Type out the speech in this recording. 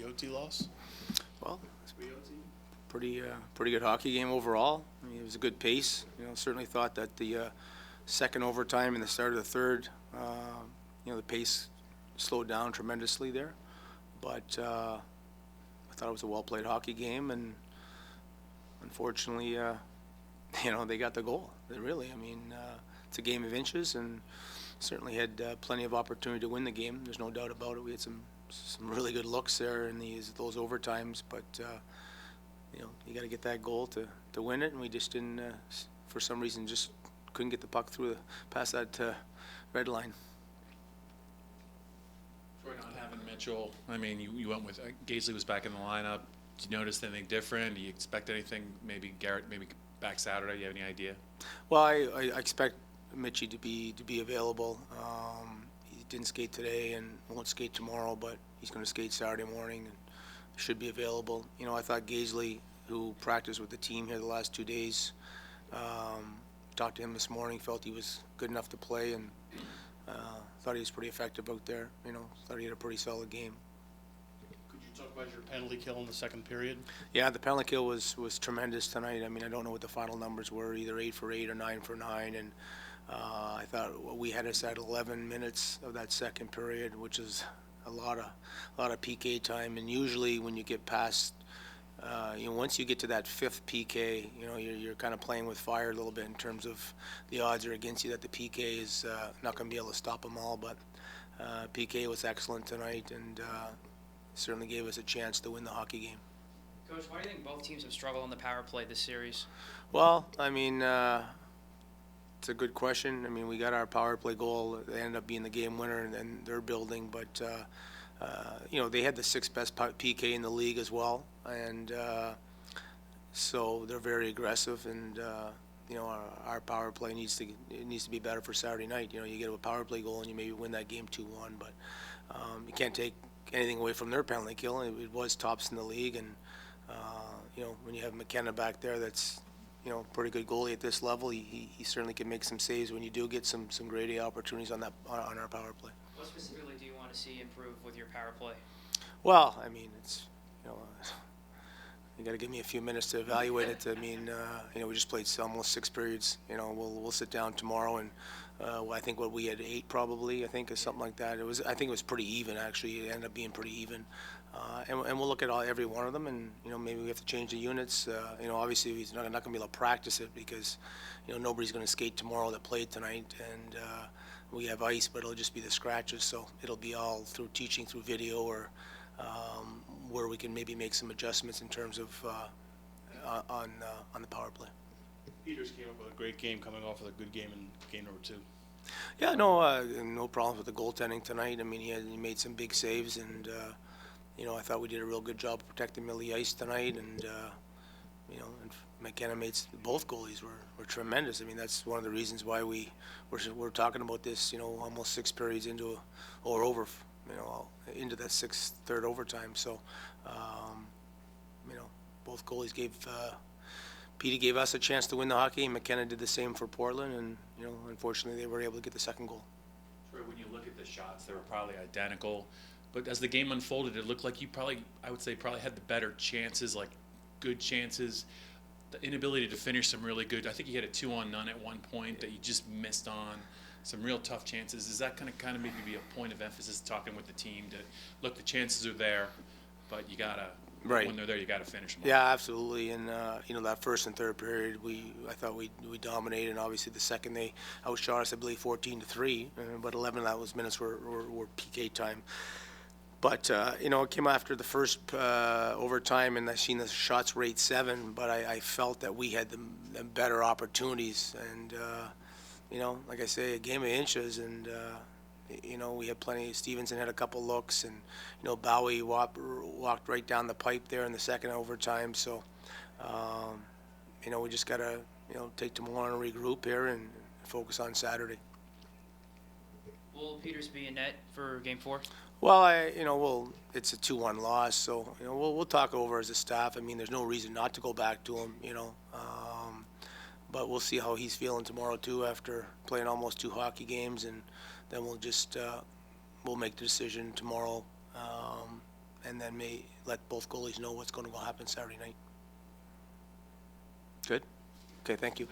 The OT loss? Well, it's pretty good hockey game overall. I mean, it was a good pace. Certainly thought that the second overtime and the start of the third, the pace slowed down tremendously there. But I thought it was a well-played hockey game, and unfortunately, they got the goal. Really, I mean, it's a game of inches, and certainly had plenty of opportunity to win the game. There's no doubt about it. We had some really good looks there in those overtimes, but you got to get that goal to win it, and we just didn't. For some reason, just couldn't get the puck past that red line. For not having Mitchell, I mean, you went with Gaisley was back in the lineup. Did you notice anything different? Do you expect anything? Maybe Garrett, maybe back Saturday. You have any idea? Well, I expect Mitchie to be available. He didn't skate today and won't skate tomorrow, but he's going to skate Saturday morning and should be available. I thought Gaisley, who practiced with the team here the last 2 days, talked to him this morning, felt he was good enough to play, and thought he was pretty effective out there. Thought he had a pretty solid game. Could you talk about your penalty kill in the second period? Yeah, the penalty kill was tremendous tonight. I mean, I don't know what the final numbers were, either 8 for 8 or 9 for 9, and I thought we had us at 11 minutes of that second period, which is a lot of PK time. And usually when you get past, once you get to that fifth PK, you're kind of playing with fire a little bit in terms of the odds are against you that the PK is not going to be able to stop them all. But PK was excellent tonight, and certainly gave us a chance to win the hockey game. Coach, why do you think both teams have struggled on the power play this series? Well, I mean, it's a good question. I mean, we got our power play goal. It ended up being the game winner, and they're building. But, they had the sixth best PK in the league as well. And so they're very aggressive. And, our power play needs to be better for Saturday night. You get a power play goal and you maybe win that game 2-1. But you can't take anything away from their penalty kill. It was tops in the league. And, when you have McKenna back there that's, pretty good goalie at this level, he certainly can make some saves when you do get some great opportunities on our power play. What specifically do you want to see improve with your power play? Well, I mean, it's you got to give me a few minutes to evaluate it. I mean, we just played almost 6 periods. We'll sit down tomorrow, and I think we had 8 probably. I think, or something like that. I think it was pretty even actually. It ended up being pretty even. And we'll look at every one of them, and maybe we have to change the units. Obviously he's not going to be able to practice it because nobody's going to skate tomorrow that played tonight, and we have ice, but it'll just be the scratches. So it'll be all through teaching through video, or where we can maybe make some adjustments in terms of on the power play. Peters came up with a great game, coming off of a good game in game number 2. Yeah, no problems with the goaltending tonight. I mean, he made some big saves, and I thought we did a real good job of protecting middle of the ice tonight, and and McKenna both goalies were tremendous. I mean, that's one of the reasons why we're talking about this. Almost 6 periods into that third overtime. So, both goalies Petey gave us a chance to win the hockey, and McKenna did the same for Portland, and unfortunately they were able to get the second goal. When you look at the shots, they were probably identical. But as the game unfolded, it looked like you probably had the better chances, like good chances. The inability to finish some really good. I think you had a 2-on-none at one point that you just missed on. Some real tough chances. Is that going to kind of maybe be a point of emphasis talking with the team to look, the chances are there, but you gotta when they're there, you gotta finish them. Yeah, absolutely. And that first and third period, I thought we dominated. And obviously the second they outshot us, I believe 14-3. But 11 of those minutes were PK time. But, it came after the first overtime, and I seen the shots rate 7, but I felt that we had the better opportunities. And, like I say, a game of inches, and, we had plenty. Stevenson had a couple looks, and, Bowie walked right down the pipe there in the second overtime. So, we just got to, take tomorrow and regroup here and focus on Saturday. Will Peters be in net for Game 4? Well, it's a 2-1 loss, so we'll talk over as a staff. I mean, there's no reason not to go back to him, but we'll see how he's feeling tomorrow too after playing almost 2 hockey games, and then we'll just we'll make the decision tomorrow, and then may let both goalies know what's going to go happen Saturday night. Good? Okay, thank you.